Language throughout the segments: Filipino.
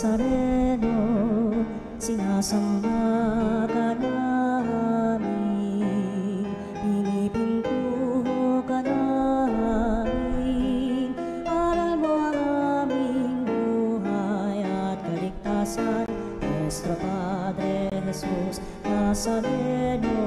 Nazareno, sinasamba ka namin, pinipinto ka namin. Aral mo ang aming buhay at kaligtasan, Nuestro Padre Jesus Nazareno,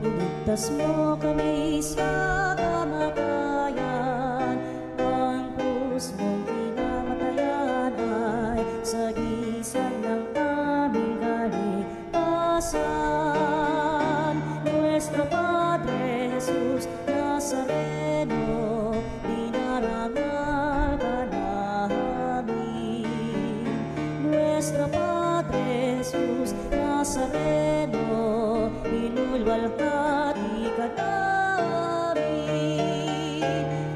iligtas mo kami sa kamatayan. Ang krus mong pinamatayan ay sagisag ng aming kaligtasan. Nuestro Padre Jesus Nazareno, dinarangal ka namin. Nuestro Padre Jesus Nazareno, inulwalhati ka namin.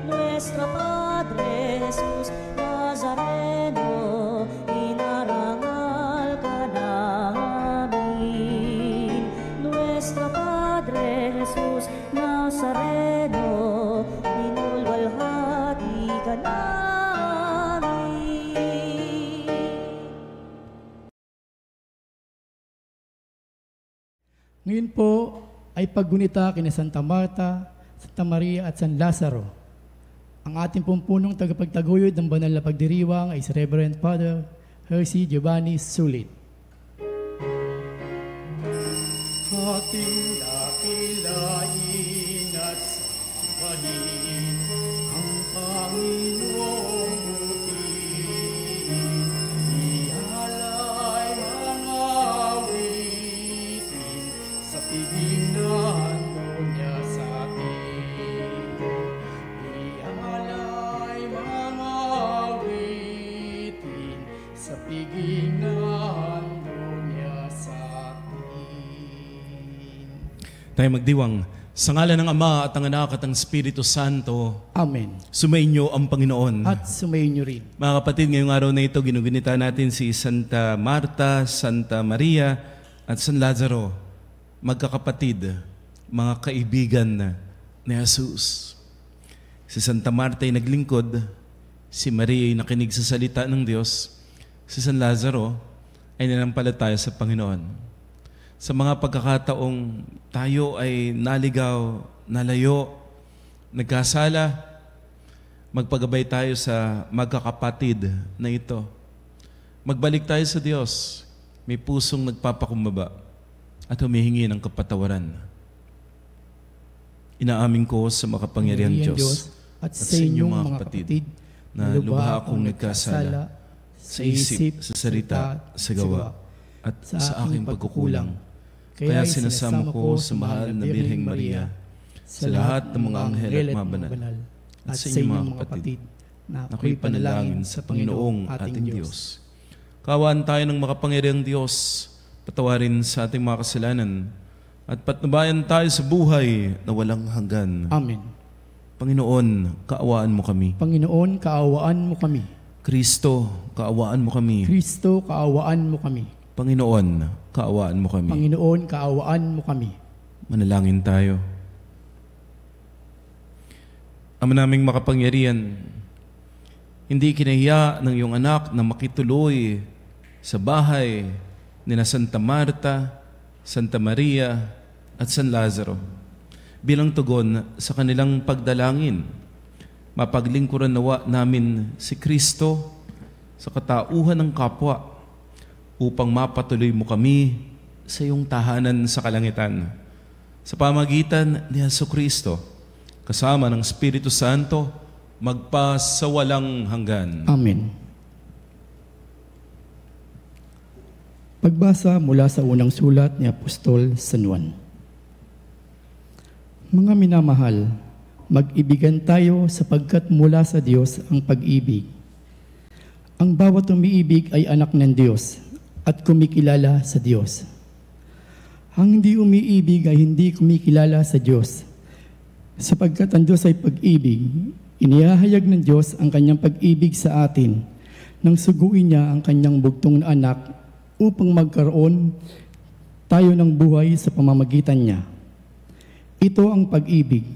Nuestro Padre Jesus Nazareno, inarangal ka namin. Nuestro Padre Jesus Nazareno, inulwalhati ka namin. Ngayon po ay paggunita kina Santa Marta, Santa Maria at San Lazaro. Ang ating pumpunong tagapagtaguyod ng banal na pagdiriwang ay si Reverend Father Hercy Giovanni Sulit. Ating dakilain at sambahin ang Panginoong butin. Ihalay mga awitin sa piging na handog niya sa atin. Ihalay mga awitin sa piging na handog niya sa atin. Tayo magdiwang. Sa ngalan ng Ama at ng Anak at ng Espiritu Santo. Amen. Sumainyo ang Panginoon. At sumainyo rin. Mga kapatid, ngayong araw na ito, ginugunita natin si Santa Marta, Santa Maria, at San Lazaro. Magkakapatid, mga kaibigan ni Jesus. Si Santa Marta ay naglingkod, si Maria ay nakinig sa salita ng Diyos, si San Lazaro ay nanampalataya sa Panginoon. Sa mga pagkakataong tayo ay naligaw, nalayo, nagkasala, magpagabay tayo sa magkakapatid na ito. Magbalik tayo sa Diyos, may pusong nagpapakumbaba at humihingi ng kapatawaran. Inaamin ko sa makapangyarihan Diyos at sa inyong mga kapatid na lubha akong nagkasala sa isip, sa salita, sa gawa, at sa aking pagkukulang. Kaya sinasamo ko sa mahal na Birheng Maria, sa lahat ng mga anghel at mga banal, at sa inyong mga kapatid, na ako'y panalangin sa Panginoong ating Diyos. Kaawaan tayo ng makapangyarihang Diyos, patawarin sa ating mga kasalanan, at patnubayan tayo sa buhay na walang hanggan. Amen. Panginoon, kaawaan mo kami. Panginoon, kaawaan mo kami. Kristo, kaawaan mo kami. Kristo, kaawaan mo kami. Panginoon, kaawaan mo kami. Panginoon, kaawaan mo kami. Manalangin tayo. Ama naming makapangyarihan, hindi kinahiya ng iyong anak na makituloy sa bahay ni na Santa Marta, Santa Maria, at San Lazaro. Bilang tugon sa kanilang pagdalangin, mapaglingkuran nawa namin si Kristo sa katauhan ng kapwa upang mapatuloy mo kami sa iyong tahanan sa kalangitan. Sa pamagitan ni Jesucristo, kasama ng Espiritu Santo, magpasawalang hanggan. Amen. Pagbasa mula sa unang sulat ni Apostol San Juan. Mga minamahal, mag-ibigan tayo sapagkat mula sa Diyos ang pag-ibig. Ang bawat umiibig ay anak ng Diyos at kumikilala sa Diyos. Ang hindi umiibig ay hindi kumikilala sa Diyos. Sapagkat ang Diyos ay pag-ibig, inihahayag ng Diyos ang kanyang pag-ibig sa atin nang suguin niya ang kanyang bugtong na anak upang magkaroon tayo ng buhay sa pamamagitan niya. Ito ang pag-ibig.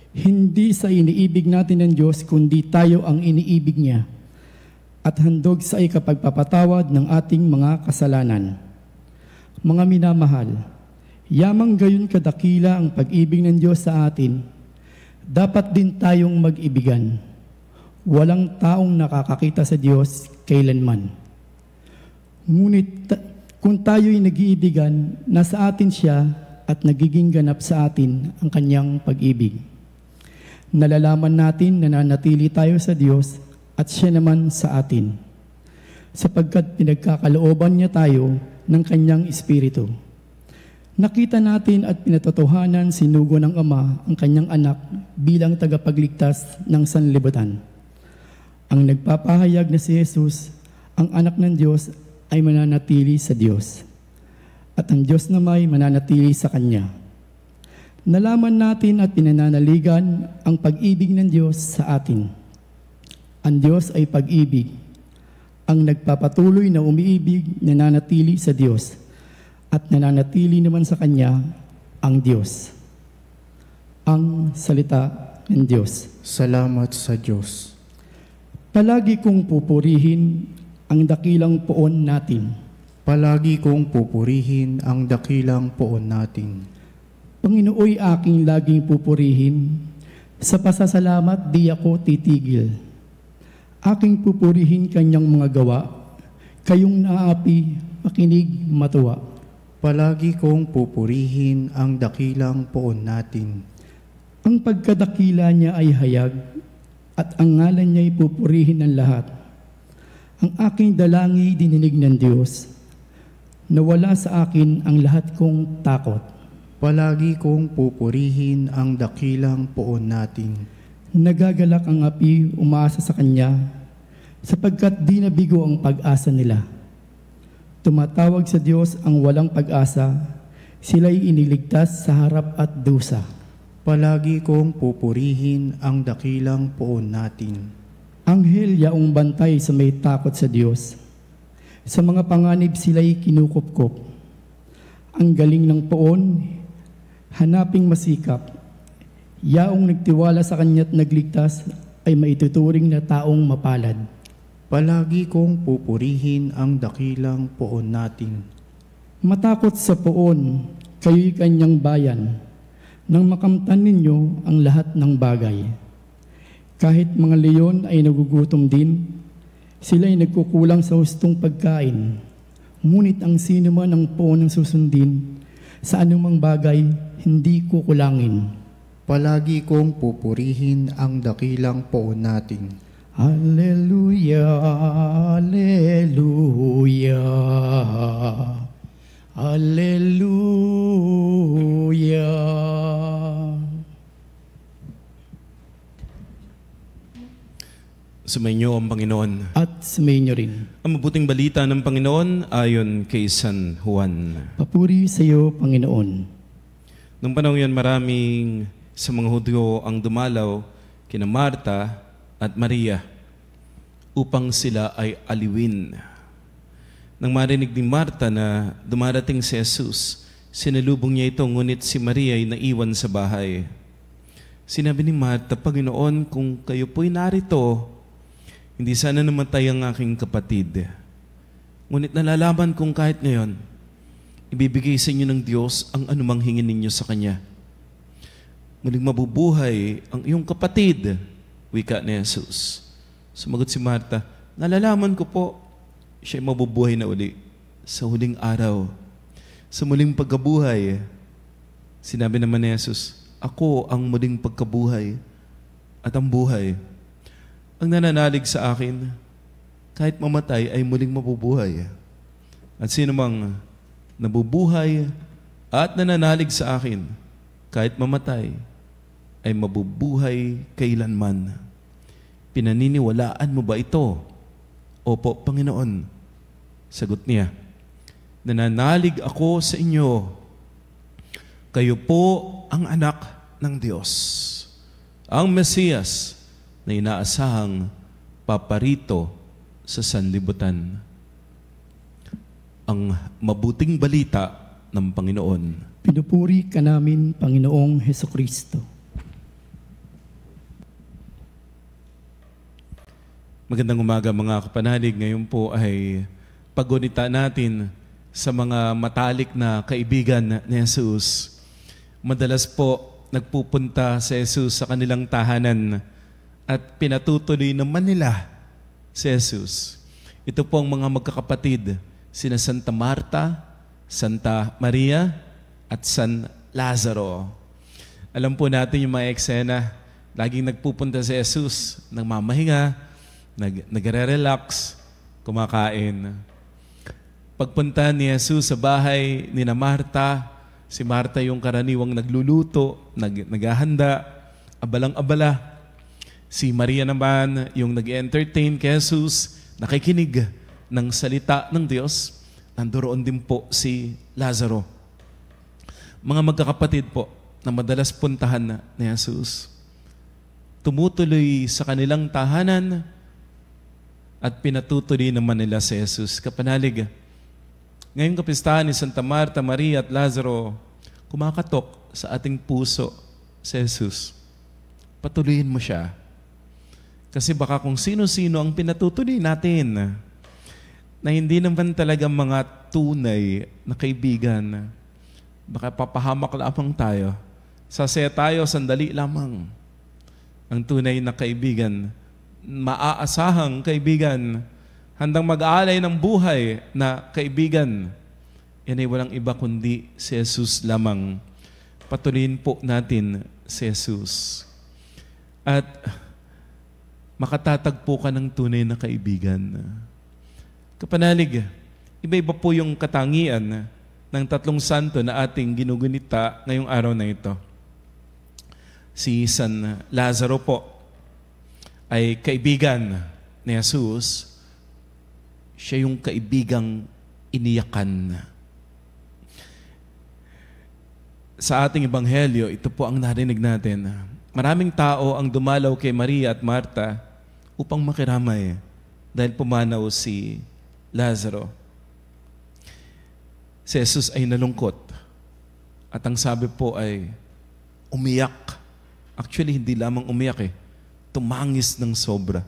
Hindi sa iniibig natin ng Diyos, kundi tayo ang iniibig niya. at handog sa ikapagpapatawad ng ating mga kasalanan. Mga minamahal, yamang gayon kadakila ang pag-ibig ng Diyos sa atin, dapat din tayong mag-ibigan. Walang taong nakakakita sa Diyos kailanman. Ngunit kung tayo'y nag-iibigan, nasa atin siya at nagiging ganap sa atin ang kanyang pag-ibig. Nalalaman natin na nanatili tayo sa Diyos at siya naman sa atin, sapagkat pinagkakalooban niya tayo ng kanyang Espiritu. Nakita natin at pinatotohanan sinugo ng Ama ang kanyang anak bilang tagapagligtas ng sanlibutan. Ang nagpapahayag na si Jesus, ang anak ng Diyos, ay mananatili sa Diyos, at ang Diyos naman ay mananatili sa Kanya. Nalaman natin at pinananaligan ang pag-ibig ng Diyos sa atin. Ang Diyos ay pag-ibig. Ang nagpapatuloy na umiibig, nananatili sa Diyos, at nananatili naman sa Kanya ang Diyos. Ang salita ng Diyos. Salamat sa Diyos. Palagi kong pupurihin ang dakilang poon natin. Palagi kong pupurihin ang dakilang poon natin. Panginooy aking laging pupurihin, sa pasasalamat di ako titigil. Aking pupurihin kanyang mga gawa, kayong naapi, makinig, matuwa. Palagi kong pupurihin ang dakilang poon natin. Ang pagkadakila niya ay hayag, at ang ngalan niya ay pupurihin ng lahat. Ang aking dalangi dininig ng Diyos, nawala sa akin ang lahat kong takot. Palagi kong pupurihin ang dakilang poon natin. Nagagalak ang api, umaasa sa Kanya, sapagkat di nabigo ang pag-asa nila. Tumatawag sa Diyos ang walang pag-asa, sila'y iniligtas sa harap at dusa. Palagi kong pupurihin ang dakilang poon natin. Anghel yaong bantay sa may takot sa Diyos. Sa mga panganib sila'y kinukupkop. Ang galing ng poon, hanaping masikap. Yaong nagtiwala sa Kanya't nagligtas ay maituturing na taong mapalad. Palagi kong pupurihin ang dakilang poon natin. Matakot sa poon, kayo'y Kanyang bayan, nang makamtan ninyo ang lahat ng bagay. Kahit mga leon ay nagugutom din, sila ay nagkukulang sa hustong pagkain. Ngunit ang sino man ang poon ang susundin, sa anumang bagay, hindi kukulangin. Palagi kong pupurihin ang dakilang poon natin. Hallelujah, Hallelujah, Hallelujah. Sumainyo ang Panginoon. At sumainyo rin. Ang mabuting balita ng Panginoon ayon kay San Juan. Papuri sa iyo, Panginoon. Nung panahon yan, maraming sa mga Hudyo ang dumalaw kina Marta at Maria upang sila ay aliwin. Nang marinig ni Marta na dumarating si Jesus, sinalubong niya ito, ngunit si Maria ay naiwan sa bahay. Sinabi ni Marta, Panginoon, kung kayo po'y narito, hindi sana namatay ang aking kapatid. Ngunit nalalaman kong kahit ngayon, ibibigay sa inyo ng Diyos ang anumang hingin ninyo sa Kanya. Muling mabubuhay ang iyong kapatid, wika ni Jesus. Sumagot si Marta, nalalaman ko po, siya'y mabubuhay na uli sa huling araw. Sa muling pagkabuhay, sinabi naman ni Jesus, ako ang muling pagkabuhay at ang buhay. Ang nananalig sa akin, kahit mamatay ay muling mabubuhay. At sino mang nabubuhay at nananalig sa akin, kahit mamatay, ay mabubuhay kailanman. Pinaniniwalaan mo ba ito? Opo, Panginoon. Sagot niya, nananalig ako sa inyo. Kayo po ang anak ng Diyos, ang Mesiyas, na inaasahang paparito sa sanlibutan. Ang mabuting balita ng Panginoon. Pinupuri ka namin, Panginoong Hesukristo. Magandang umaga mga kapanalig. Ngayon po ay paggunita natin sa mga matalik na kaibigan ni Jesus. Madalas po nagpupunta si Jesus sa kanilang tahanan at pinatutuloy naman nila si Jesus. Ito po ang mga magkakapatid, sina Santa Marta, Santa Maria, at San Lazaro. Alam po natin yung mga eksena, laging nagpupunta si Jesus, nagmamahinga, nagre-relax, kumakain. Pagpunta ni Jesus sa bahay ni Marta, si Marta yung karaniwang nagluluto, naghahanda, abalang-abala. Si Maria naman yung nag-entertain kay Jesus, nakikinig ng salita ng Diyos. Nandoon din po si Lazaro. Mga magkakapatid po na madalas puntahan ni Jesus, tumutuloy sa kanilang tahanan at pinatutuloy naman nila si Jesus. Kapanalig, ngayong kapistahan ni Santa Marta, Maria at Lazaro, kumakatok sa ating puso si Jesus. Patuloyin mo siya. Kasi baka kung sino-sino ang pinatutuloy natin na hindi naman talaga mga tunay na kaibigan, baka papahamak lamang tayo. Sasaya tayo, sandali lamang. Ang tunay na kaibigan, maaasahang kaibigan, handang mag-aalay ng buhay na kaibigan, yan ay walang iba kundi si Jesus lamang. Patuloyin po natin si Jesus. At makatatagpo ka ng tunay na kaibigan. Kapanalig, iba-iba po yung katangian ng tatlong santo na ating ginugunita ngayong araw na ito. Si San Lazaro po ay kaibigan ni Jesus. Siya yung kaibigang iniyakan. Sa ating ebanghelyo, ito po ang narinig natin. Maraming tao ang dumalaw kay Maria at Marta upang makiramay dahil pumanaw si Lazaro. Si Jesus ay nalungkot at ang sabi po ay umiyak. Actually, hindi lamang umiyak tumangis ng sobra.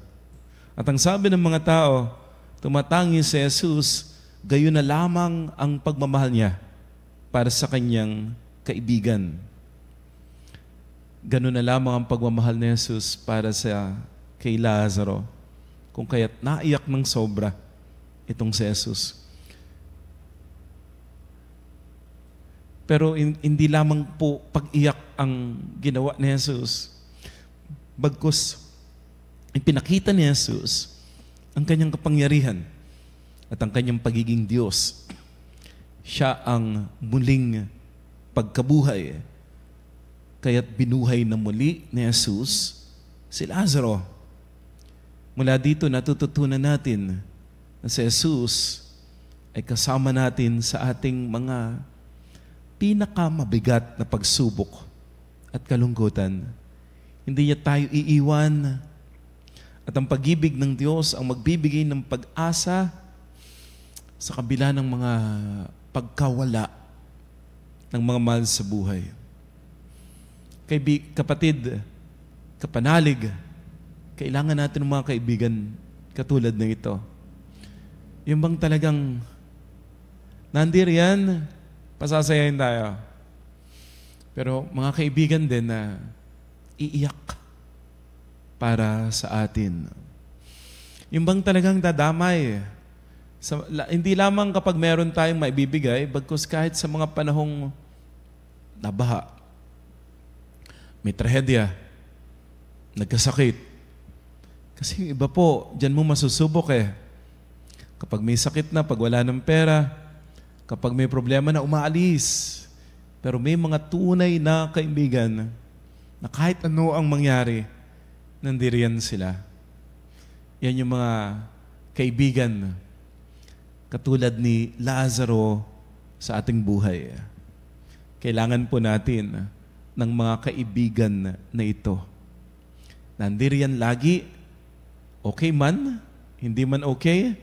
At ang sabi ng mga tao, tumatangis si Jesus, gayon na lamang ang pagmamahal niya para sa kanyang kaibigan. Ganun na lamang ang pagmamahal ni Jesus para sa kay Lazaro, kung kaya't naiyak ng sobra itong si Jesus. Pero hindi lamang po pag-iyak ang ginawa ni Jesus. Bagkus, ipinakita ni Jesus ang kanyang kapangyarihan at ang kanyang pagiging Diyos. Siya ang muling pagkabuhay. Kaya't binuhay na muli ni Jesus si Lazaro. Mula dito natututunan natin na si Jesus ay kasama natin sa ating mga pinakamabigat na pagsubok at kalungkutan. Hindi niya tayo iiwan. At ang pag-ibig ng Diyos ang magbibigay ng pag-asa sa kabila ng mga pagkawala ng mga mahal sa buhay. Kapatid, kapanalig, kailangan natin ng mga kaibigan katulad ng ito. Yung bang talagang nandiriyan, pasasayahin tayo. Pero mga kaibigan din na iiyak para sa atin. Yung bang talagang dadamay. Hindi lamang kapag meron tayong maibibigay, bagkus kahit sa mga panahong nabaha, may trahedya, nagkasakit. Kasi yung iba po, dyan mo masusubok Kapag may sakit na, pag wala ng pera, kapag may problema na, umaalis. Pero may mga tunay na kaibigan na kahit ano ang mangyari, nandiriyan sila. Yan yung mga kaibigan katulad ni Lazaro sa ating buhay. Kailangan po natin ng mga kaibigan na ito. Nandiriyan lagi, okay man, hindi man okay,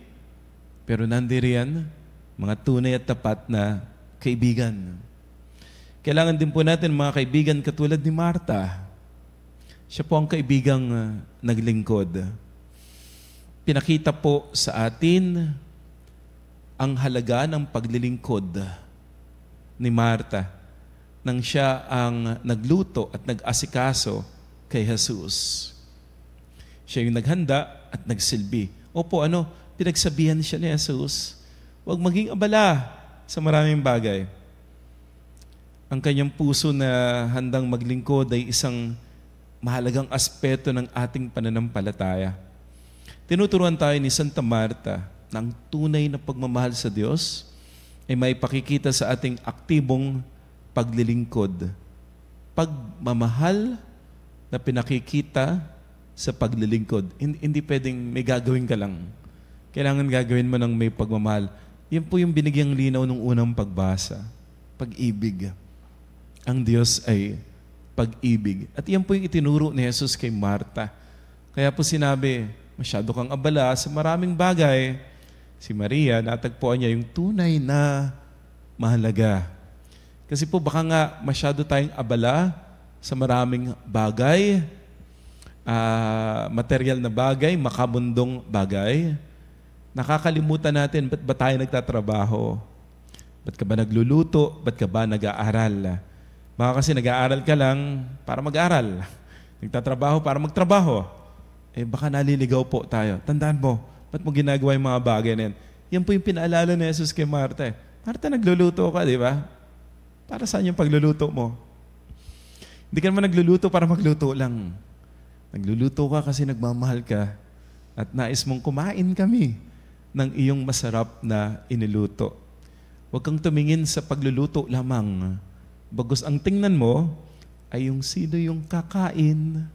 pero nandiriyan, mga tunay at tapat na kaibigan. Kailangan din po natin mga kaibigan katulad ni Marta. Siya po ang kaibigang naglingkod. pinakita po sa atin ang halaga ng paglilingkod ni Marta nang siya ang nagluto at nag-asikaso kay Jesus. Siya yung naghanda at nagsilbi. Opo, pinagsabihan siya ni Jesus, huwag maging abala sa maraming bagay. Ang kanyang puso na handang maglingkod ay isang mahalagang aspeto ng ating pananampalataya. Tinuturuan tayo ni Santa Marta na ang tunay na pagmamahal sa Diyos ay may pakikita sa ating aktibong paglilingkod. Pagmamahal na pinakikita sa paglilingkod. Hindi pwedeng may gagawin ka lang. Kailangan gagawin mo ng may pagmamahal. Yan po yung binigyang linaw nung unang pagbasa. Pag-ibig. Ang Diyos ay pag-ibig. At yan po yung itinuro ni Jesus kay Marta. Kaya po sinabi, masyado kang abala sa maraming bagay. Si Maria, natagpuan niya yung tunay na mahalaga. Kasi po baka nga masyado tayong abala sa maraming bagay, material na bagay, makabundong bagay. Nakakalimutan natin, ba't ba tayo nagtatrabaho? Ba't ka ba nagluluto? Ba't ka ba nag-aaral? Baka kasi nag-aaral ka lang para mag-aaral. Nagtatrabaho para magtrabaho. Baka naliligaw po tayo. Tandaan mo, ba't mo ginagawa yung mga bagay na yan? Yan po yung pinaalala ni Jesus kay Marta. Marta, nagluluto ka, di ba? Para saan yung pagluluto mo? Hindi ka naman nagluluto para magluto lang. Nagluluto ka kasi nagmamahal ka at nais mong kumain kami ng iyong masarap na iniluto. Huwag kang tumingin sa pagluluto lamang. Bagos ang tingnan mo ay yung sino yung kakain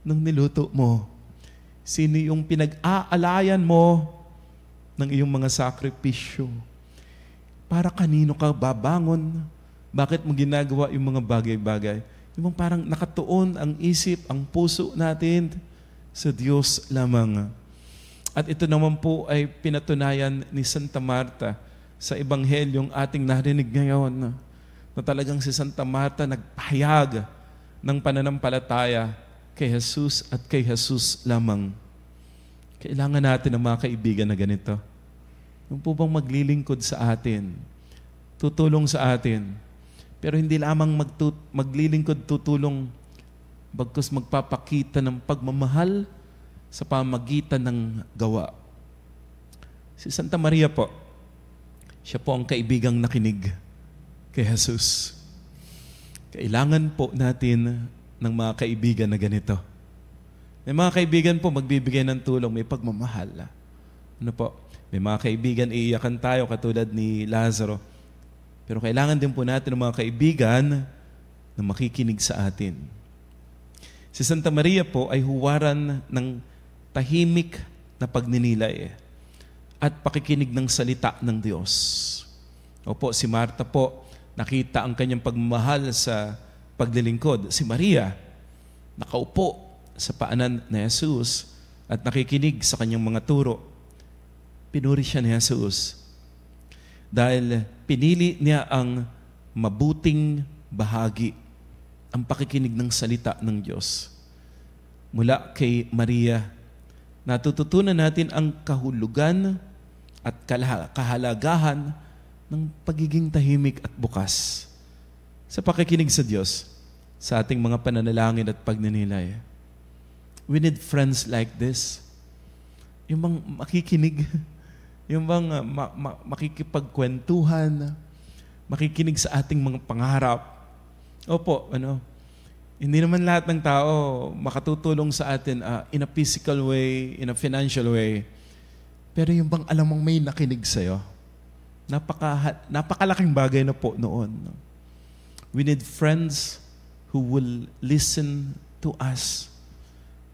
ng niluto mo. Sino yung pinag-aalayan mo ng iyong mga sakripisyo. Para kanino ka babangon? Bakit mo ginagawa yung mga bagay-bagay? Yung parang nakatuon ang isip, ang puso natin sa Diyos lamang. At ito naman po ay pinatunayan ni Santa Marta sa Ebanghelyong ating narinig ngayon na talagang si Santa Marta nagpahayag ng pananampalataya kay Jesus at kay Jesus lamang. Kailangan natin ng mga kaibigan na ganito. Yung po bang maglilingkod sa atin, tutulong sa atin, pero hindi lamang maglilingkod, tutulong, bagkus magpapakita ng pagmamahal sa pamagitan ng gawa. Si Santa Maria po, siya po ang kaibigang nakinig kay Jesus. Kailangan po natin ng mga kaibigan na ganito. May mga kaibigan po magbibigay ng tulong, may pagmamahal. Ano po? May mga kaibigan, iiyakan tayo katulad ni Lazaro. Pero kailangan din po natin ng mga kaibigan na makikinig sa atin. Si Santa Maria po ay huwaran ng tahimik na pagninilay at pakikinig ng salita ng Diyos. Opo, si Marta po, nakita ang kanyang pagmamahal sa paglilingkod. Si Maria, nakaupo sa paanan ni Jesus at nakikinig sa kanyang mga turo. Pinuri siya ni Jesus dahil pinili niya ang mabuting bahagi, ang pakikinig ng salita ng Diyos. Mula kay Maria, natututunan natin ang kahulugan at kahalagahan ng pagiging tahimik at bukas sa pakikinig sa Diyos sa ating mga pananalangin at pagninilay. We need friends like this. Yung bang makikinig, yung bang makikipagkwentuhan, makikinig sa ating mga pangarap. Opo, hindi naman lahat ng tao makatutulong sa atin in a physical way, in a financial way. Pero yung bang alam mong may nakinig sa'yo, napakalaking bagay na po noon. We need friends who will listen to us.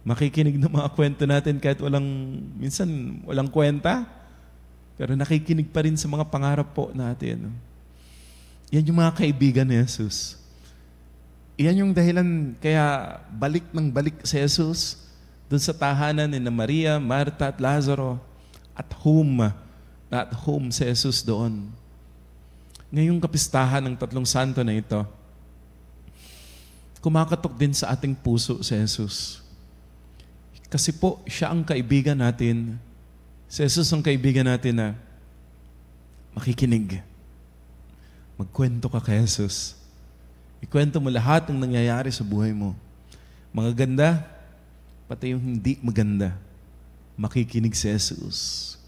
Makikinig ng mga kwento natin kahit minsan walang kwenta, pero nakikinig pa rin sa mga pangarap po natin. Yan yung mga kaibigan ni Jesus. Yan yung dahilan kaya balik ng balik si Jesus doon sa tahanan ni Maria, Marta at Lazaro at home si Jesus doon. Ngayong kapistahan ng Tatlong Santo na ito, kumakatok din sa ating puso si Jesus. Kasi po, siya ang kaibigan natin Si Jesus ang kaibigan natin na makikinig. Magkwento ka kay Jesus. Ikwento mo lahat ng nangyayari sa buhay mo. Mga ganda, pati yung hindi maganda. Makikinig si Jesus.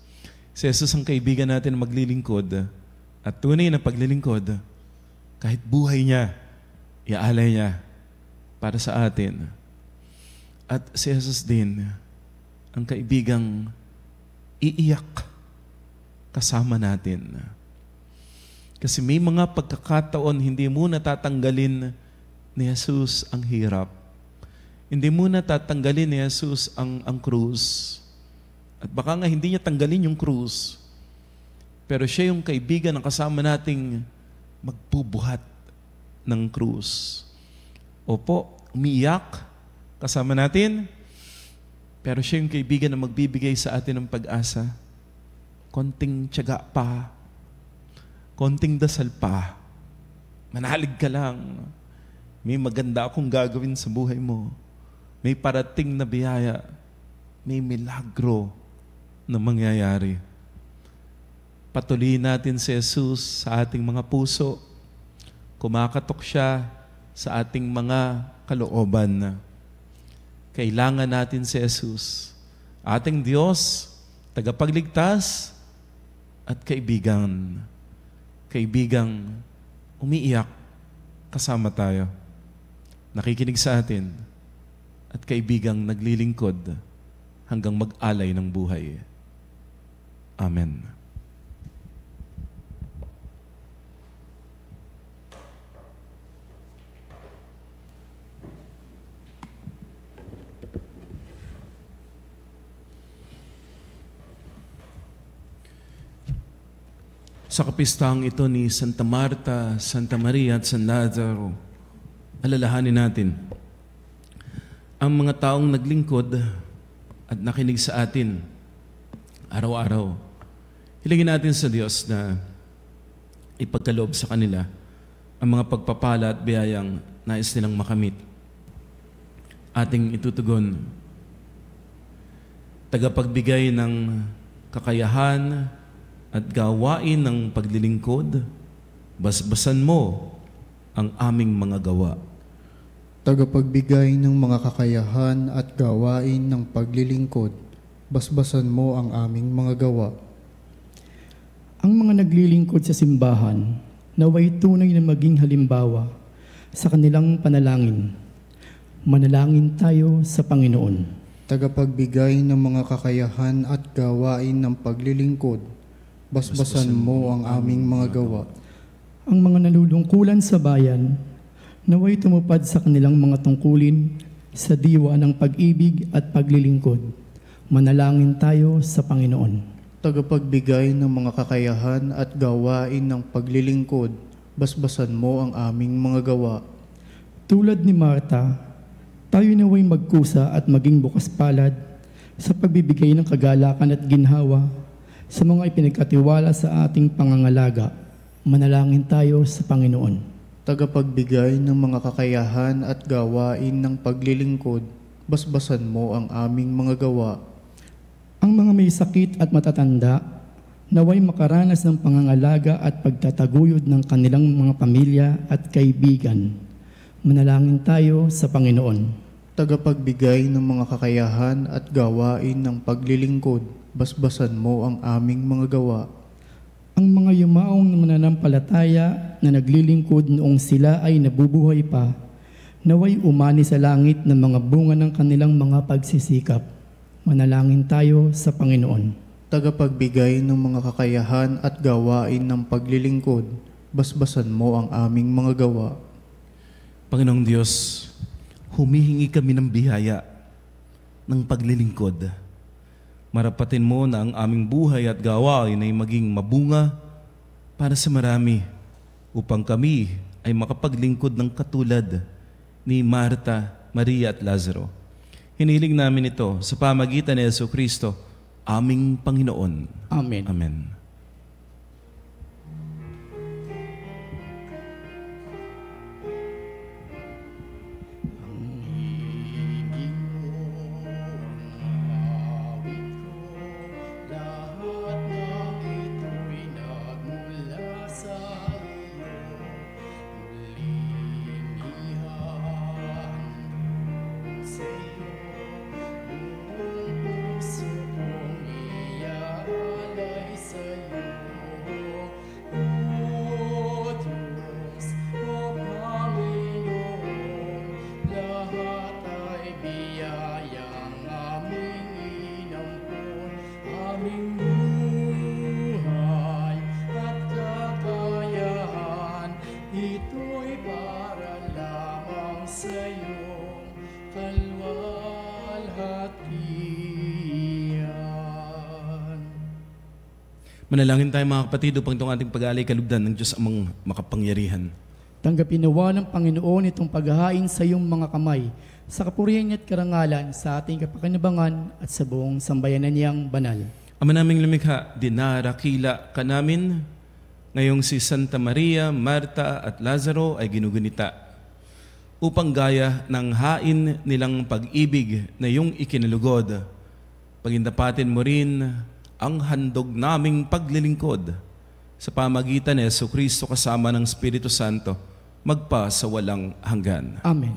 Si Jesus ang kaibigan natin na maglilingkod at tunay na paglilingkod, kahit buhay niya, iaalay niya para sa atin. At si Jesus din, ang kaibigang iiyak kasama natin. Kasi may mga pagkakataon, hindi mo natatanggalin ni Jesus ang hirap. Hindi mo natatanggalin ni Jesus ang krus. At baka nga hindi niya tanggalin yung krus. Pero siya yung kaibigan na kasama nating magbubuhat ng krus. Opo, umiiyak kasama natin. Pero siya yung kaibigan na magbibigay sa atin ng pag-asa. Konting tiyaga pa. Konting dasal pa. Manalig ka lang. May maganda akong gagawin sa buhay mo. May parating na biyaya. May milagro na mangyayari. Patuloy natin si Jesus sa ating mga puso. Kumakatok siya sa ating mga kalooban. Kailangan natin si Jesus, ating Diyos, tagapagligtas at kaibigan. Kaibigang umiiyak kasama tayo. Nakikinig sa atin at kaibigang naglilingkod hanggang mag-alay ng buhay. Amen. Sa kapistahang ito ni Santa Marta, Santa Maria at San Lazaro, alalahanin natin ang mga taong naglingkod at nakinig sa atin araw-araw. Hilingin natin sa Diyos na ipagkaloob sa kanila ang mga pagpapala at biyayang nais nilang makamit. Ating itutugon, tagapagbigay ng kakayahan at gawain ng paglilingkod, basbasan mo ang aming mga gawa. Tagapagbigay ng mga kakayahan at gawain ng paglilingkod, basbasan mo ang aming mga gawa. Ang mga naglilingkod sa simbahan, naway tunay na maging halimbawa sa kanilang panalangin. Manalangin tayo sa Panginoon. Tagapagbigay ng mga kakayahan at gawain ng paglilingkod, basbasan mo ang aming mga gawa. Ang mga nalulungkulan sa bayan, naway tumupad sa kanilang mga tungkulin sa diwa ng pag-ibig at paglilingkod. Manalangin tayo sa Panginoon. Tagapagbigay ng mga kakayahan at gawain ng paglilingkod, basbasan mo ang aming mga gawa. Tulad ni Marta, tayo naway magkusa at maging bukas palad sa pagbibigay ng kagalakan at ginhawa sa mga ipinagkatiwala sa ating pangangalaga. Manalangin tayo sa Panginoon. Tagapagbigay ng mga kakayahan at gawain ng paglilingkod, basbasan mo ang aming mga gawa. Ang mga may sakit at matatanda, naway makaranas ng pangangalaga at pagtataguyod ng kanilang mga pamilya at kaibigan. Manalangin tayo sa Panginoon. Tagapagbigay ng mga kakayahan at gawain ng paglilingkod, basbasan mo ang aming mga gawa. Ang mga yumaong mananampalataya na naglilingkod noong sila ay nabubuhay pa, naway umani sa langit ng mga bunga ng kanilang mga pagsisikap. Manalangin tayo sa Panginoon. Tagapagbigay ng mga kakayahan at gawain ng paglilingkod, basbasan mo ang aming mga gawa. Panginoong Diyos, humihingi kami ng biyaya ng paglilingkod. Marapatin mo na ang aming buhay at gawain ay maging mabunga para sa marami upang kami ay makapaglingkod ng katulad ni Marta, Maria at Lazaro. Hiniling namin ito sa pamagitan ni Jesucristo, aming Panginoon. Amen. Amen. Manalangin tayo mga kapatid upang itong ating pag-aalay kalugdan ng Diyos amang makapangyarihan. Tanggapin nawa ng Panginoon itong paghahain sa iyong mga kamay, sa kapurihan at karangalan, sa ating kapakinabangan at sa buong sambayanan niyang banal. Ama naming lumikha, dinarakila ka namin. Ngayong si Santa Maria, Marta at Lazaro ay ginugunita upang gaya ng hain nilang pag-ibig na iyong ikinalugod, pagindapatin mo rin ang handog naming paglilingkod sa pamagitan ni Jesucristo kasama ng Espiritu Santo magpa sa walang hanggan. Amen.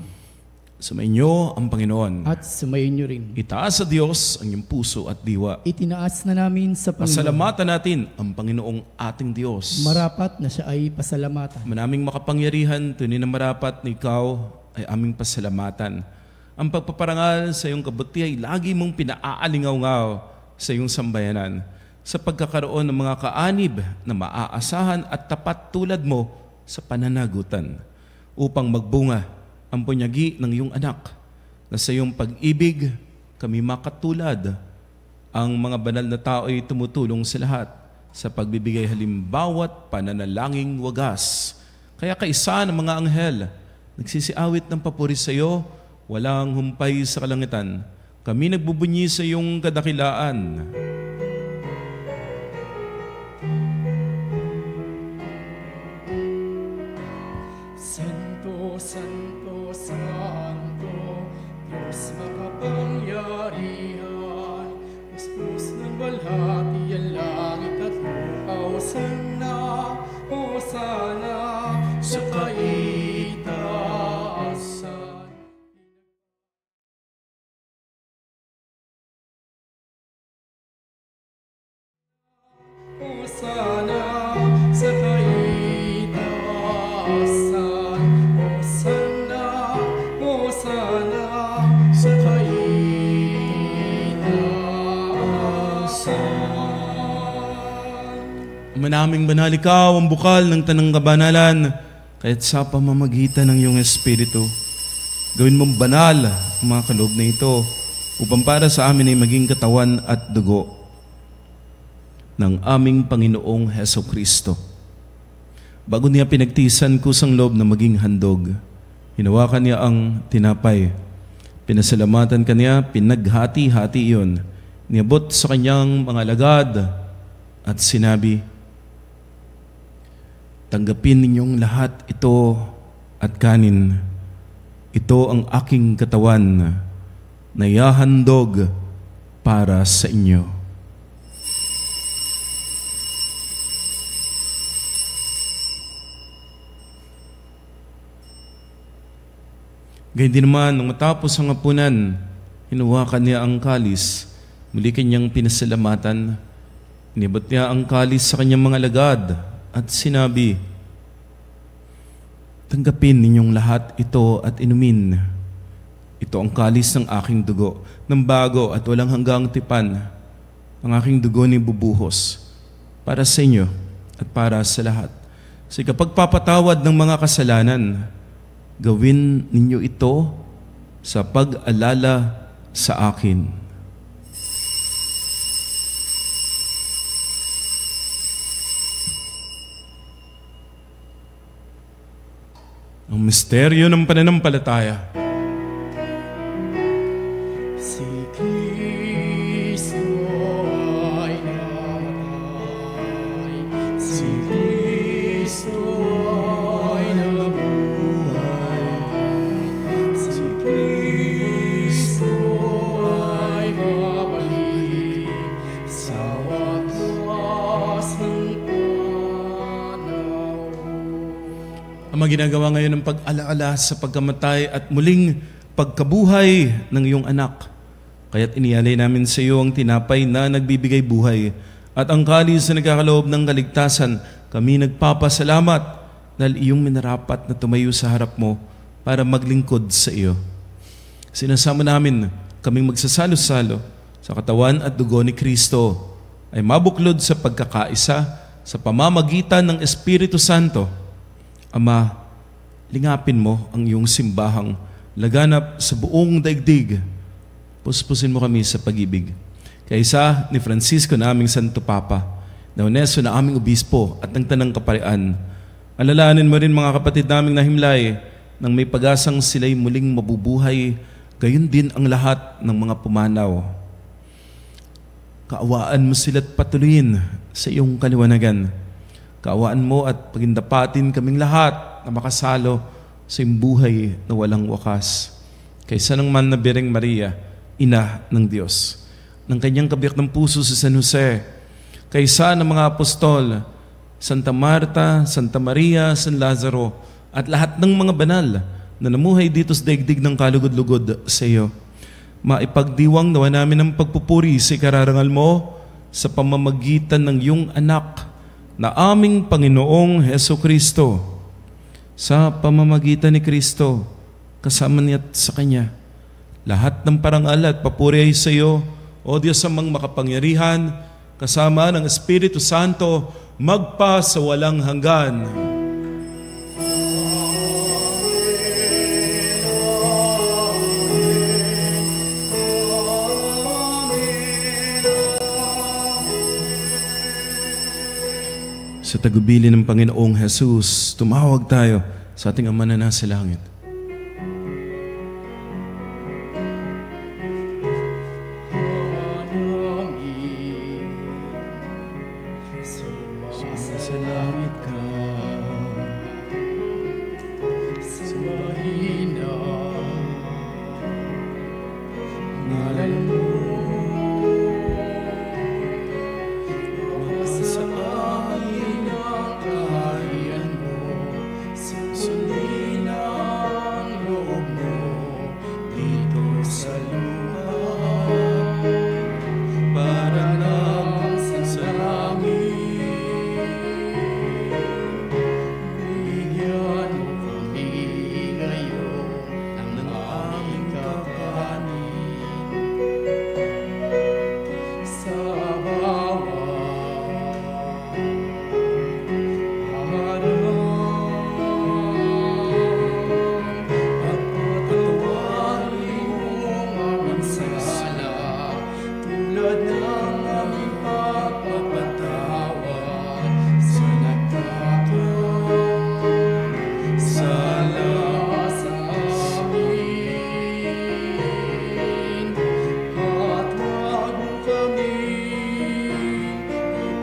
Sumainyo ang Panginoon. At sumayin niyo rin. Itaas sa Diyos ang iyong puso at diwa. Itinaas na namin sa Panginoon. Pasalamatan natin ang Panginoong ating Diyos. Marapat na siya ay pasalamatan. Manaming makapangyarihan, tunay na marapat na ikaw ay aming pasalamatan. Ang pagpaparangal sa iyong kabuti ay lagi mong pinaalingaw-ngaw sa iyong sambayanan sa pagkakaroon ng mga kaanib na maaasahan at tapat tulad mo sa pananagutan upang magbunga ang punyagi ng iyong anak na sa iyong pag-ibig kami makatulad. Ang mga banal na tao ay tumutulong sa lahat sa pagbibigay halimbawa't pananalangin wagas. Kaya kaisa ng mga anghel nagsisiawit ng papuri sa iyo, walang humpay sa kalangitan. Kami nagbubunyi sa iyong kadakilaan. Santo, Santo, Santo, Diyos makapangyarihan, puspos ng balhati ang langit at lupa. Hosanna, Hosanna, sa kaitaasan. Hosanna, sa kaitaasan. Hosanna, Hosanna, sa kaitaasan. Manaming banal ikaw ang bukal ng tanang kabanalan, kaya't sa pamamagitan ng iyong Espiritu, gawin mong banal ang mga kaloob na ito upang para sa amin ay maging katawan at dugo ng aming Panginoong Hesukristo. Bago niya pinagtisan kusang loob na maging handog, hinawakan niya ang tinapay. Pinasalamatan kaniya, pinaghati-hati iyon. Niabot sa kanyang mga alagad at sinabi, tanggapin ninyong lahat ito at kanin. Ito ang aking katawan na ihahandog para sa inyo. Gayun din naman, nung matapos ang hapunan, hinuwakan niya ang kalis, muli kanyang pinasalamatan. Inibot niya ang kalis sa kanyang mga alagad at sinabi, tanggapin ninyong lahat ito at inumin. Ito ang kalis ng aking dugo, ng bago at walang hanggang tipan. Ang aking dugo ni bubuhos para sa inyo at para sa lahat. Sa ikapagpapatawad ng mga kasalanan, gawin ninyo ito sa pag-alala sa akin. Ang misteryo ng pananampalataya. Si Kristo ay namatay, si Kristo ay nabuhay, si Kristo ay babalik sa wakas ng panahon. Ang mga ginagawa ngayon ng pag-alaala sa pagkamatay at muling pagkabuhay ng iyong anak. Kaya't inialay namin sa iyo ang tinapay na nagbibigay buhay at ang kalis na nagkakaloob ng kaligtasan. Kami nagpapasalamat dahil iyong minarapat na tumayo sa harap mo para maglingkod sa iyo. Sinasama namin kaming magsasalo-salo sa katawan at dugo ni Kristo ay mabuklod sa pagkakaisa sa pamamagitan ng Espiritu Santo. Ama, lingapin mo ang iyong simbahang laganap sa buong daigdig. Puspusin mo kami sa pag-ibig. Kaysa ni Francisco naming Santo Papa, na Onesto na aming obispo at ng Tanang Kaparian. Alalahanin mo rin mga kapatid naming nahimlay nang may pag-asang sila'y muling mabubuhay, gayon din ang lahat ng mga pumanaw. Kaawaan mo sila't patuloyin sa iyong kaliwanagan. Kaawaan mo at pagindapatin kaming lahat na makasalo sa iyong buhay na walang wakas. Kaysa ng man na Birheng Maria, Ina ng Diyos, ng kanyang kabiyak ng puso sa San Jose, kaysa ng mga apostol, Santa Marta, Santa Maria, San Lazaro, at lahat ng mga banal na namuhay dito sa daigdig ng kalugod-lugod sa iyo. Maipagdiwang nawa namin ang pagpupuri sa ikararangal mo sa pamamagitan ng iyong anak na aming Panginoong Heso Kristo. Sa pamamagitan ni Kristo, kasama niya at sa Kanya, lahat ng parangal at papuri ay sa iyo, O Diyos amang makapangyarihan, kasama ng Espiritu Santo, magpa sa walang hanggan. Sa tagubilin ng Panginoong Jesus, tumawag tayo sa ating Ama na nasa langit. Sumasalangit ka, sumahina, ngalan mo, sa amin ang kaharian mo, susundin ang loob mo, dito sa lupa, para lang sa langit. Bigyan mo kami ngayon ng aming kakanin. Sa bawat araw, at patawarin mo ang aming sala, tulad ng aming pagpapatawad sa nagkakasala sa amin. At huwag mo kaming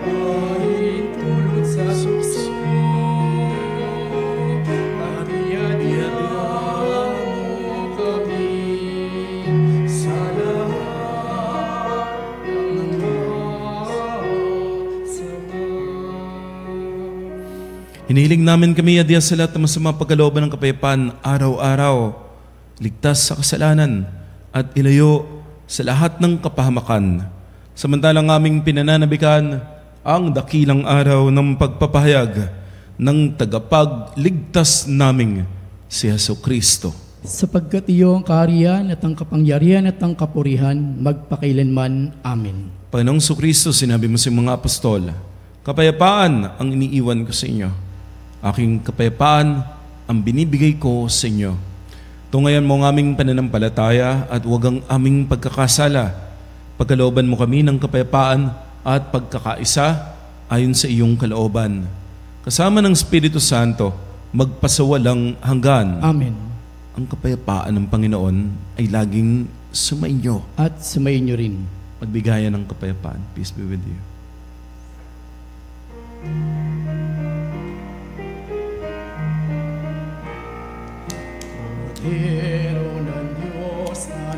ipahintulot sa sukso, at iadya mo kami sa lahat ng masama. Hinihiling namin kami, adya sa lahat ng masama pagkalooban ng kapayapaan araw-araw, ligtas sa kasalanan, at ilayo sa lahat ng kapahamakan. Samantalang aming pinananabikan ang dakilang araw ng pagpapahayag ng tagapagligtas naming si Heso Kristo. Sapagkat iyo ang kaharian at ang kapangyarihan at ang kapurihan magpakailanman. Amen. Panginoong Kristo, sinabi mo sa mga apostol, kapayapaan ang iniiwan ko sa inyo. Aking kapayapaan ang binibigay ko sa inyo. Tungayan mo ang aming pananampalataya at huwag ang aming pagkakasala. Pagkalooban mo kami ng kapayapaan at pagkakaisa ayon sa iyong kalooban. Kasama ng Espiritu Santo, magpasawalang hanggan. Amen. Ang kapayapaan ng Panginoon ay laging sumainyo. At sumayin niyo rin. Magbigayan ng kapayapaan. Peace be with you. Pero ng Diyos na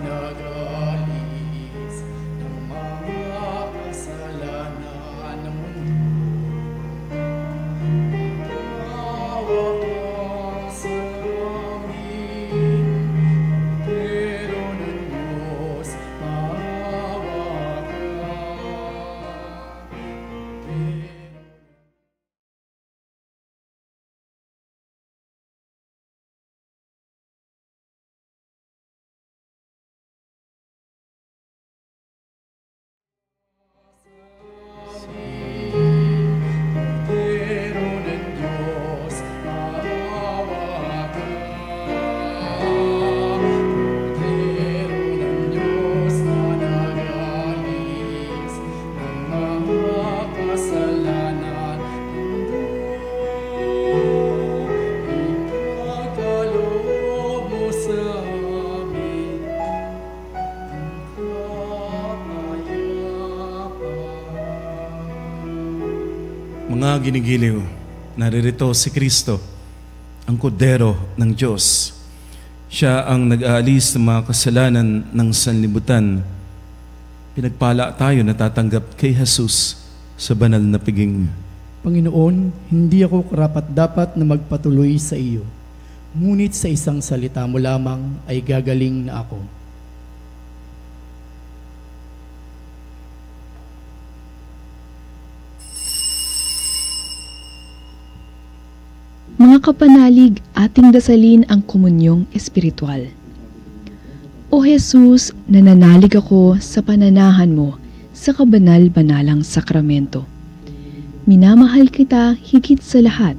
mga ginigiliw, naririto si Kristo, ang kordero ng Diyos. Siya ang nag-aalis ng mga kasalanan ng sanlibutan. Pinagpala tayo na tatanggap kay Jesus sa banal na piging. Panginoon, hindi ako karapat-dapat na magpatuloy sa iyo. Ngunit sa isang salita mo lamang ay gagaling na ako. Mga kapanalig, ating dasalin ang komunyong espiritual. O Jesus, nananalig ako sa pananahan mo sa kabanal-banalang sakramento. Minamahal kita higit sa lahat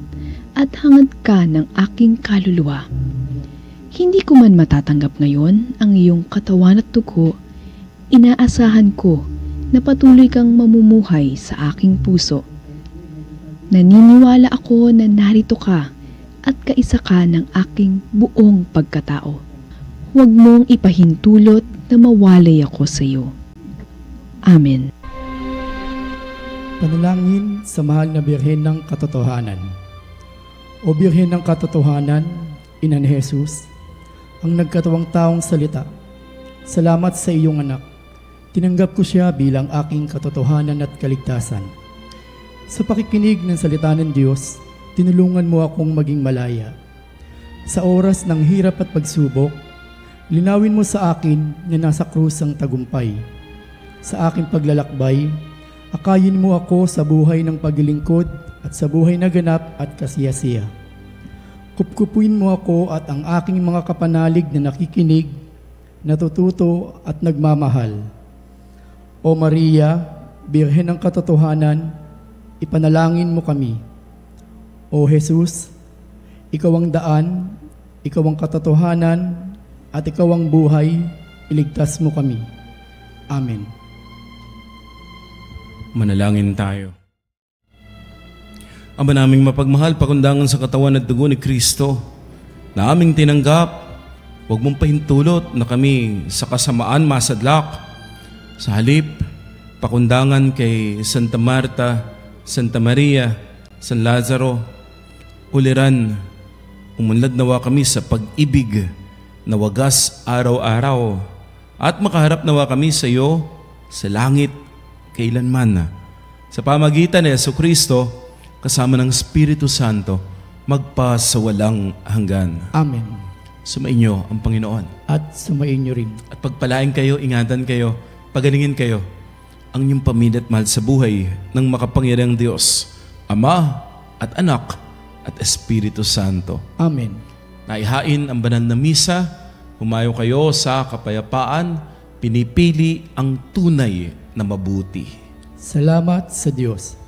at hangad ka ng aking kaluluwa. Hindi ko man matatanggap ngayon ang iyong katawan at dugo, inaasahan ko na patuloy kang mamumuhay sa aking puso. Naniniwala ako na narito ka at kaisa ka ng aking buong pagkatao. Huwag mong ipahintulot na mawalay ako sa iyo. Amen. Panalangin sa mahal na Birhen ng Katotohanan. O Birhen ng Katotohanan, Ina ni Jesus, ang nagkatawang taong salita, salamat sa iyong anak. Tinanggap ko siya bilang aking katotohanan at kaligtasan. Sa pakikinig ng salita ng Diyos, tinulungan mo akong maging malaya. Sa oras ng hirap at pagsubok, linawin mo sa akin na nasa krus ang tagumpay. Sa aking paglalakbay, akayin mo ako sa buhay ng paglilingkod at sa buhay na ganap at kasiyasiya. Kupkupuin mo ako at ang aking mga kapanalig na nakikinig, natututo at nagmamahal. O Maria, Birhen ng Katotohanan, ipanalangin mo kami. O Jesus, ikaw ang daan, ikaw ang katotohanan, at ikaw ang buhay, iligtas mo kami. Amen. Manalangin tayo. Ama naming mapagmahal, pakundangan sa katawan at dugo ni Kristo na aming tinanggap, huwag mong pahintulot na kami sa kasamaan masadlak. Sa halip, pakundangan kay Santa Marta, Santa Maria, San Lazaro, uliran, umunlad nawa kami sa pag-ibig na wagas araw-araw at makaharap nawa kami sa iyo sa langit kailanman. Sa pamagitan ni Jesucristo, kasama ng Espiritu Santo, magpasawalang hanggan. Amen. Sumainyo ang Panginoon. At sumain niyo rin. At pagpalain kayo, ingatan kayo, pagalingin kayo, ang inyong pamilya at mahal sa buhay ng makapangyarihang Diyos, Ama at Anak at Espiritu Santo. Amen. Naihain ang banal na misa, humayo kayo sa kapayapaan, pinipili ang tunay na mabuti. Salamat sa Diyos.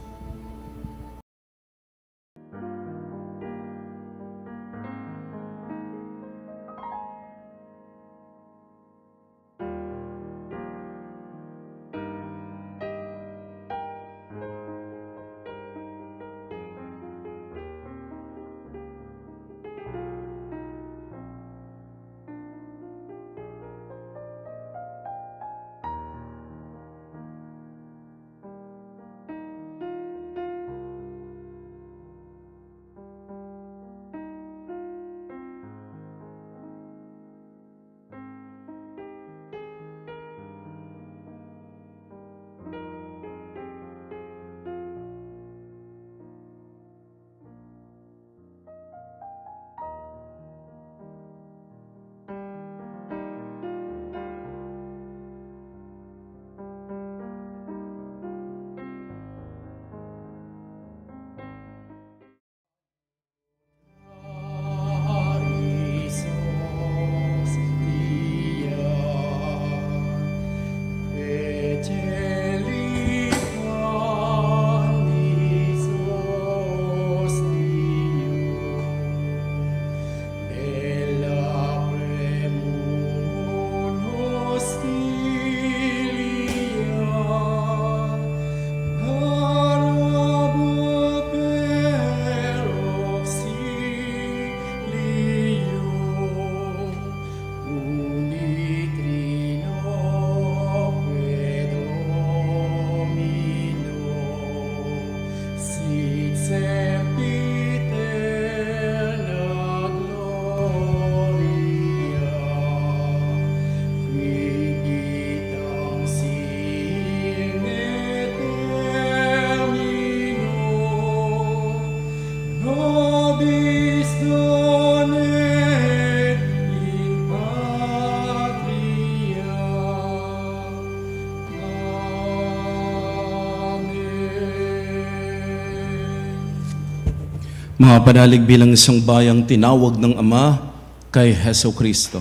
Mga panalig bilang isang bayang tinawag ng Ama kay Heso Kristo,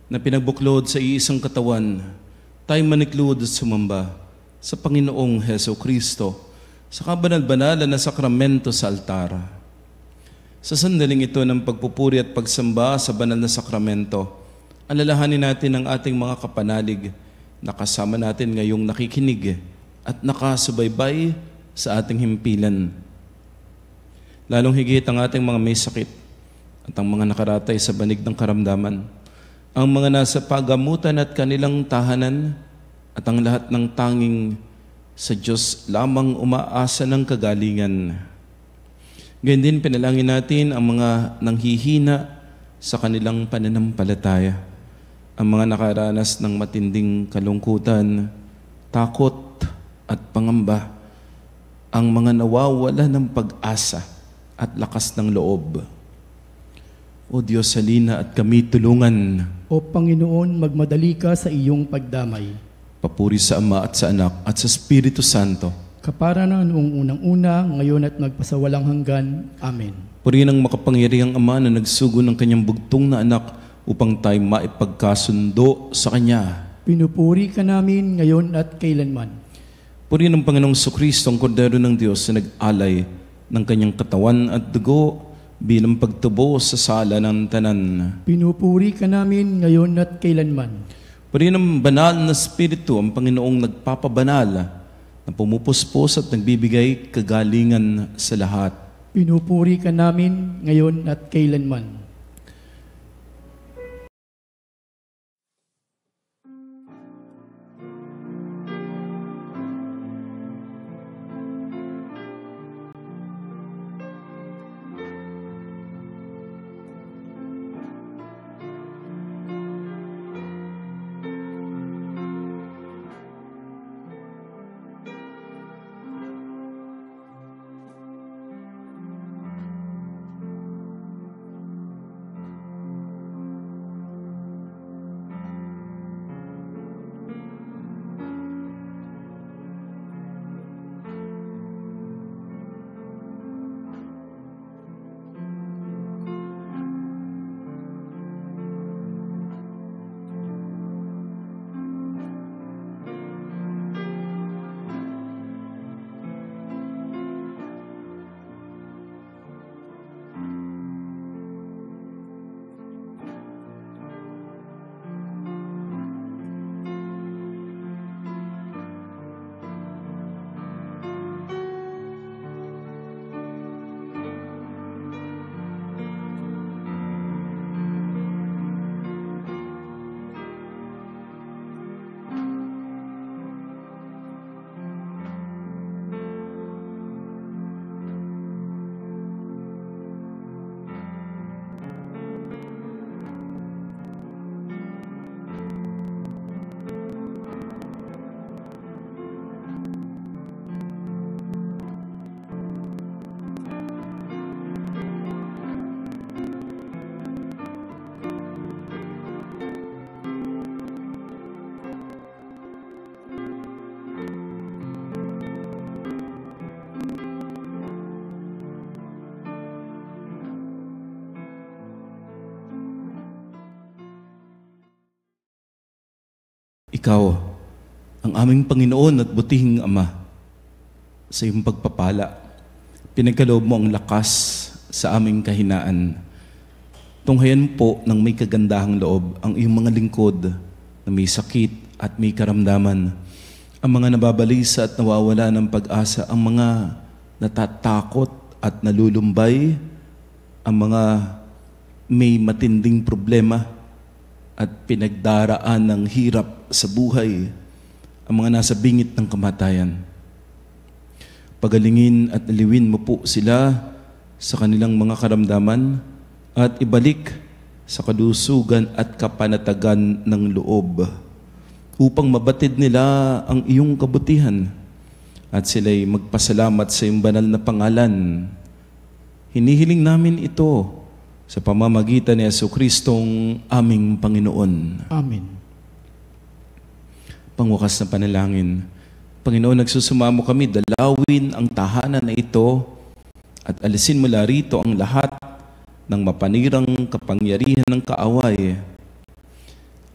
na pinagbuklod sa iisang katawan, tayo maniklod at sumamba sa Panginoong Heso Kristo sa kabanal-banalan na sakramento sa altar. Sa sandaling ito ng pagpupuri at pagsamba sa banal na sakramento, alalahanin natin ang ating mga kapanalig na kasama natin ngayong nakikinig at nakasubaybay sa ating himpilan. Lalong higit ang ating mga may sakit at ang mga nakaratay sa banig ng karamdaman, ang mga nasa pagamutan at kanilang tahanan, at ang lahat ng tanging sa Diyos lamang umaasa ng kagalingan. Ganyan din pinalangin natin ang mga nanghihina sa kanilang pananampalataya, ang mga nakaranas ng matinding kalungkutan, takot at pangamba, ang mga nawawala ng pag-asa at lakas ng loob. O Diyos, halina at kami tulungan. O Panginoon, magmadali ka sa iyong pagdamay. Papuri sa Ama at sa Anak at sa Espiritu Santo. Kapara na noong unang-una, ngayon at magpasawalang hanggan. Amen. Purihin ang makapangyarihang Ama na nagsugo ng kanyang bugtong na anak upang tayo maipagkasundo sa Kanya. Pinupuri ka namin ngayon at kailanman. Purihin ang Panginoong Sukristo, ang Kordero ng Diyos na nag-alay ng kanyang katawan at dugo bilang pagtubo sa sala ng tanan. Pinupuri ka namin ngayon at kailanman. Purihin ang banal na Espiritu, ang Panginoong nagpapabanal, na pumupuspos at nagbibigay kagalingan sa lahat. Pinupuri ka namin ngayon at kailanman. Ikaw, ang aming Panginoon at butihing Ama, sa iyong pagpapala, pinagkaloob mo ang lakas sa aming kahinaan. Tunghayan po ng may kagandahang loob ang iyong mga lingkod na may sakit at may karamdaman, ang mga nababalisa at nawawala ng pag-asa, ang mga natatakot at nalulumbay, ang mga may matinding problema at pinagdaraan ng hirap sa buhay, ang mga nasa bingit ng kamatayan. Pagalingin at aliwin mo po sila sa kanilang mga karamdaman at ibalik sa kalusugan at kapanatagan ng loob upang mabatid nila ang iyong kabutihan at sila'y magpasalamat sa iyong banal na pangalan. Hinihiling namin ito sa pamamagitan ni Jesucristong aming Panginoon. Amen. Pangwakas na panalangin. Panginoon, nagsusumamo kami, dalawin ang tahanan na ito at alisin mula rito ang lahat ng mapanirang kapangyarihan ng kaaway.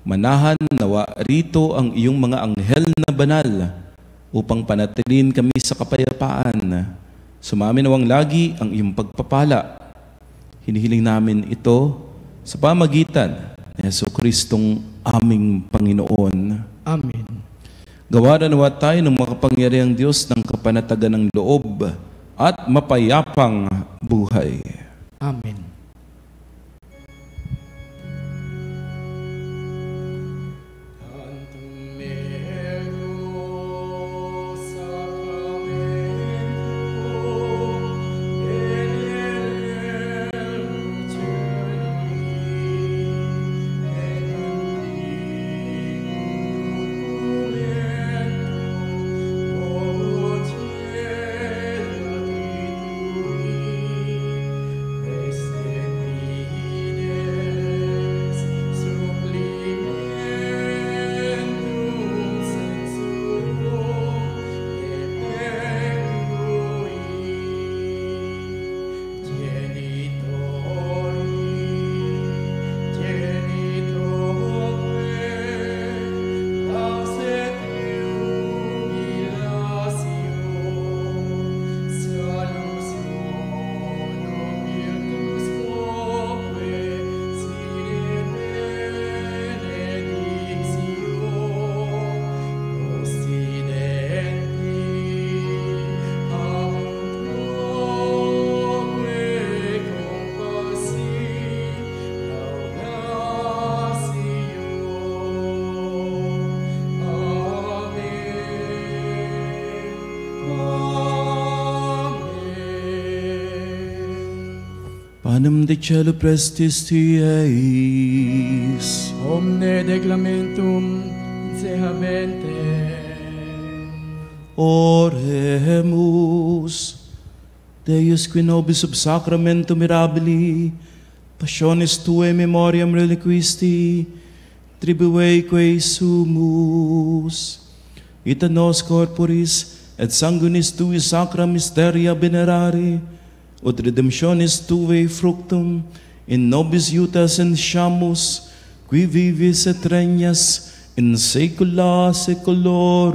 Manahan nawa rito ang iyong mga anghel na banal upang panatilin kami sa kapayapaan. Sumamin nawang lagi ang iyong pagpapala. Hinihiling namin ito sa pamagitan ni Jesucristong aming Panginoon. Amen. Gawa nawa tayo ng makapangyarihang Diyos ng kapanatagan ng loob at mapayapang buhay. Amen. Panem de cielo prestis tuis, Omne declamentum insehabente. oremus. Deus qui nobis sub sacramento mirabili, passionis tuae memoriam reliquisti, tribueque sumus, ita nos corporis et sanguinis tui sacra mysteria venerari, ut redemptionis tuae fructum in nobis iutas enshamus, qui vivis et regnas in saecula saeculorum.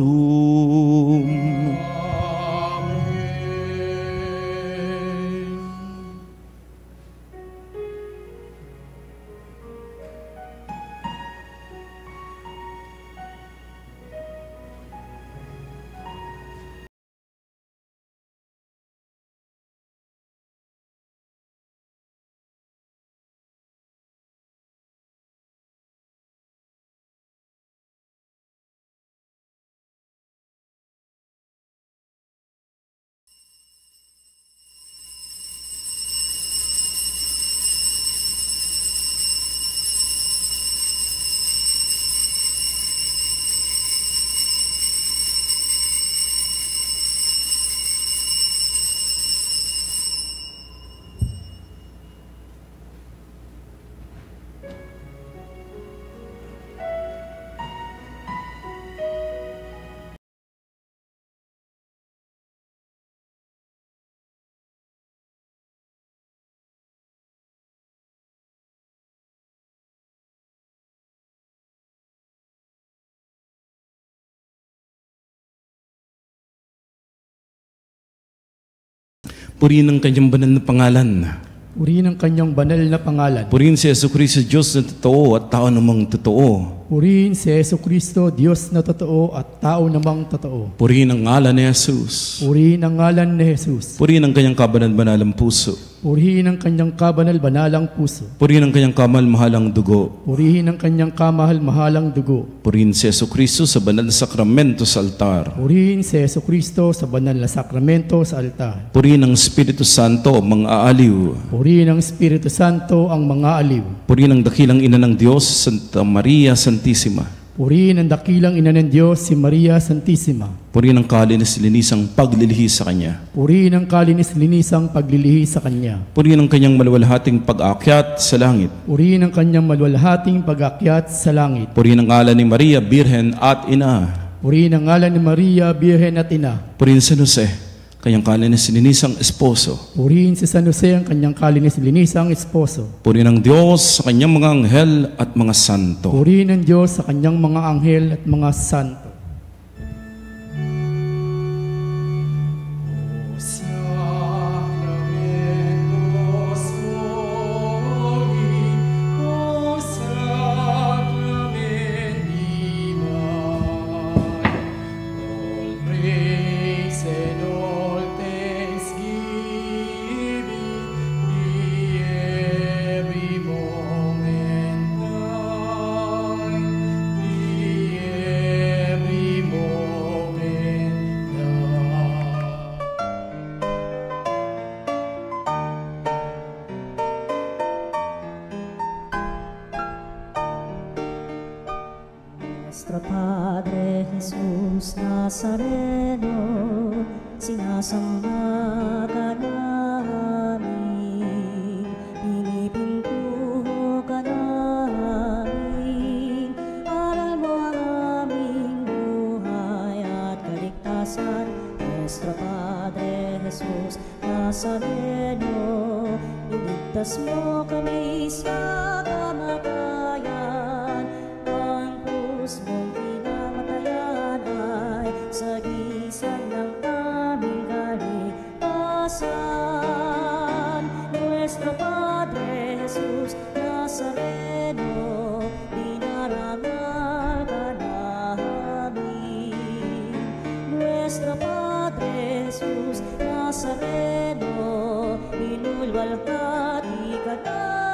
Purihin ang kanyang banal na pangalan. Purihin ang kanyang banal na pangalan. Purihin si Jesucristo, Diyos na totoo at tao namang totoo. Purihin si Jesucristo, Diyos na totoo at tao namang totoo. Purihin ang ngalan ni Jesus. Purihin ang ngalan ni Jesus. Purihin ang kanyang kabanal-banalang puso. Purihin ang kanyang kabanal-banalang puso. Purihin ang kanyang kamahal-mahalang dugo. Purihin ang kanyang kamahal-mahalang dugo. Purihin si Jesucristo sa banal na sakramento sa altar. Purihin si Jesucristo sa banal na sakramento sa altar. Purihin ang Espiritu Santo, mga aaliw. Purihin ang Espiritu Santo ang mga aliw. Purihin ang dakilang ina ng Diyos, Santa Maria Santissima. Purihin ang dakilang ina ng Diyos, si Maria Santissima. Purihin ang kalinis-linisang paglilihi sa Kanya. Purihin ang kalinis-linisang paglilihi sa Kanya. Purihin ang kanyang maluwalhating pag-aakyat sa langit. Purihin ang kanyang maluwalhating pag-akyat sa langit. Purihin ang ngalan ni Maria, Birhen at Ina. Purihin ang ngalan ni Maria, Birhen at Ina. Purihin San Jose, kanyang kalinis linisang esposo. Purihin si San Jose, ang kanyang kalinis linisang esposo. Purihin ang Diyos sa kanyang mga anghel at mga santo. Purihin ang Diyos sa kanyang mga anghel at mga santo. Nuestro Padre Jesus Nazareno, sinasamba ka namin, pinipintuho ka namin, aral mo ang aming buhay at kaligtasan. Nuestro Padre Jesus Nazareno, iligtas mo kami sa kamatayan, ang krus mong pinamatayan ay sagisag ng aming kaligtasan. Nuestro Padre Jesus Nazareno, dinarangal ka namin. Nuestro Padre Jesus Nazareno, inulwalhati ka namin.